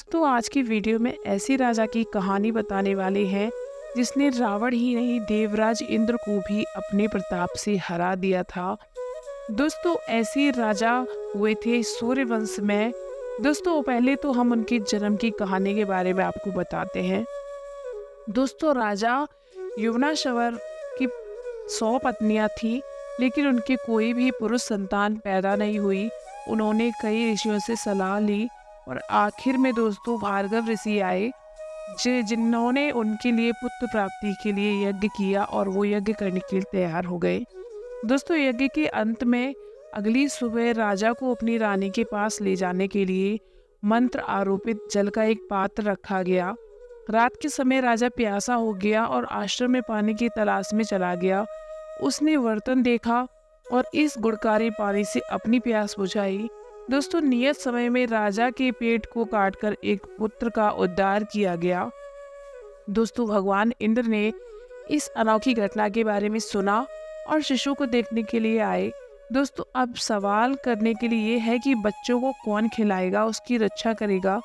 दोस्तों आज की वीडियो में ऐसी राजा की कहानी बताने वाले हैं जिसने रावण ही नहीं देवराज इंद्र को भी अपने प्रताप से हरा दिया था। दोस्तों ऐसे राजा हुए थे सूर्यवंश में। दोस्तों पहले तो हम उनके जन्म की कहानी के बारे में आपको बताते हैं। दोस्तों राजा युवनाश्वर की 100 पत्नियां थी, लेकिन उनके कोई भी पुरुष संतान पैदा नहीं हुई। उन्होंने कई ऋषियों से सलाह ली और आखिर में दोस्तों भार्गव ऋषि आए जिन्होंने उनके लिए पुत्र प्राप्ति के लिए यज्ञ किया और वो यज्ञ करने के लिए तैयार हो गए। दोस्तों यज्ञ के अंत में अगली सुबह राजा को अपनी रानी के पास ले जाने के लिए मंत्र आरोपित जल का एक पात्र रखा गया। रात के समय राजा प्यासा हो गया और आश्रम में पानी की तलाश में चला गया। उसने बर्तन देखा और इस गुणकारी पानी से अपनी प्यास बुझाई। दोस्तों नियत समय में राजा के पेट को काटकर एक पुत्र का उद्धार किया गया। दोस्तों भगवान इंद्र ने इस अनोखी घटना के बारे में सुना और शिशु को देखने के लिए आए। दोस्तों अब सवाल करने के लिए ये है कि बच्चों को कौन खिलाएगा, उसकी रक्षा करेगा।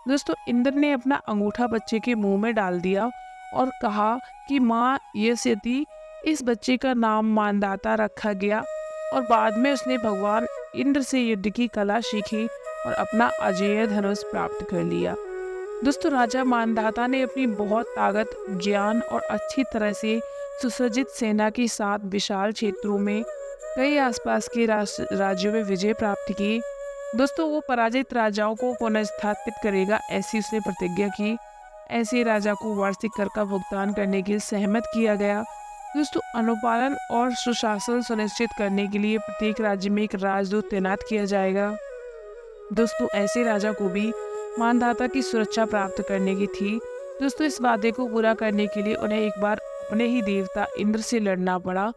दोस्तों इंद्र ने अपना अंगूठा बच्चे के मुंह में डाल दिया और कहा कि माँ यशति, इस बच्चे का नाम मानदाता रखा गया। और बाद में उसने भगवान इंद्र से युद्ध की कला सीखी और अपना अजेय धनुष प्राप्त कर लिया। दोस्तों राजा मानधाता ने अपनी बहुत ताकत, ज्ञान और अच्छी तरह से सुसज्जित सेना के साथ विशाल क्षेत्रों में कई आसपास के राज्यों में विजय प्राप्त की। दोस्तों वो पराजित राजाओं को पुनर्स्थापित करेगा, ऐसी उसने प्रतिज्ञा की। ऐसे राजा को वार्षिक कर का भुगतान करने के लिए सहमत किया गया। दोस्तों अनुपालन और सुशासन सुनिश्चित करने के लिए प्रत्येक राज्य में एक राजदूत तैनात किया जाएगा। दोस्तों ऐसे राजा को भी मानधाता की सुरक्षा प्राप्त करने की थी। दोस्तों इस वादे को पूरा करने के लिए उन्हें एक बार अपने ही देवता इंद्र से लड़ना पड़ा,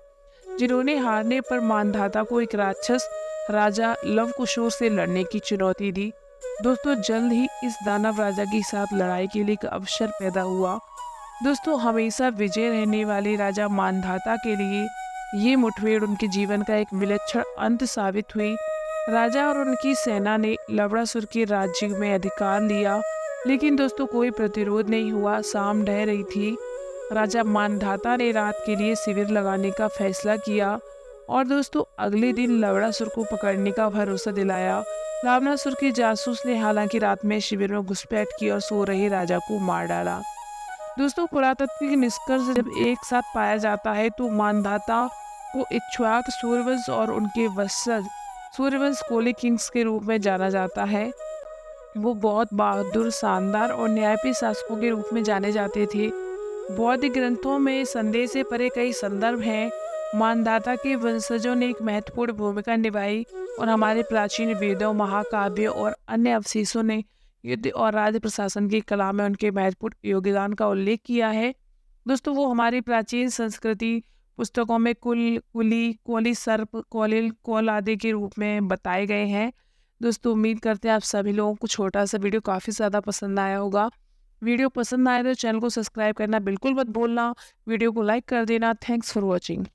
जिन्होंने हारने पर मानधाता को एक राक्षस राजा लवकुशों से लड़ने की चुनौती दी। दोस्तों जल्द ही इस दानव राजा के साथ लड़ाई के लिए एक अवसर पैदा हुआ। दोस्तों हमेशा विजय रहने वाले राजा मानधाता के लिए ये मुठभेड़ उनके जीवन का एक विलक्षण अंत साबित हुई। राजा और उनकी सेना ने लवणासुर के राज्य में अधिकार लिया, लेकिन दोस्तों कोई प्रतिरोध नहीं हुआ। शाम ढह रही थी। राजा मानधाता ने रात के लिए शिविर लगाने का फैसला किया और दोस्तों अगले दिन लवणासुर को पकड़ने का भरोसा दिलाया। लवणासुर के जासूस ने हालांकि रात में शिविर में घुसपैठ की और सो रहे राजा को मार डाला। दोस्तों पुरातत्व के निष्कर्ष जब एक साथ पाया जाता है तो मानधाता को इक्ष्वाक सूर्यवंश और उनके वंशज सूर्यवंश कोली किंग्स के रूप में जाना जाता है। वो बहुत बहादुर, शानदार और न्यायप्रिय शासकों के रूप में जाने जाते थे। बौद्ध ग्रंथों में संदेह से परे कई संदर्भ हैं। मानधाता के वंशजों ने एक महत्वपूर्ण भूमिका निभाई और हमारे प्राचीन वेदों, महाकाव्यों और अन्य अवशेषों ने युद्ध और राज्य प्रशासन की कला में उनके महत्वपूर्ण योगदान का उल्लेख किया है। दोस्तों वो हमारी प्राचीन संस्कृति पुस्तकों में कुली, कोली सर्प, कोलिल, कोल आदि के रूप में बताए गए हैं। दोस्तों उम्मीद करते हैं आप सभी लोगों को छोटा सा वीडियो काफ़ी ज़्यादा पसंद आया होगा। वीडियो पसंद आए तो चैनल को सब्सक्राइब करना बिल्कुल मत भूलना। वीडियो को लाइक कर देना। Thanks for watching.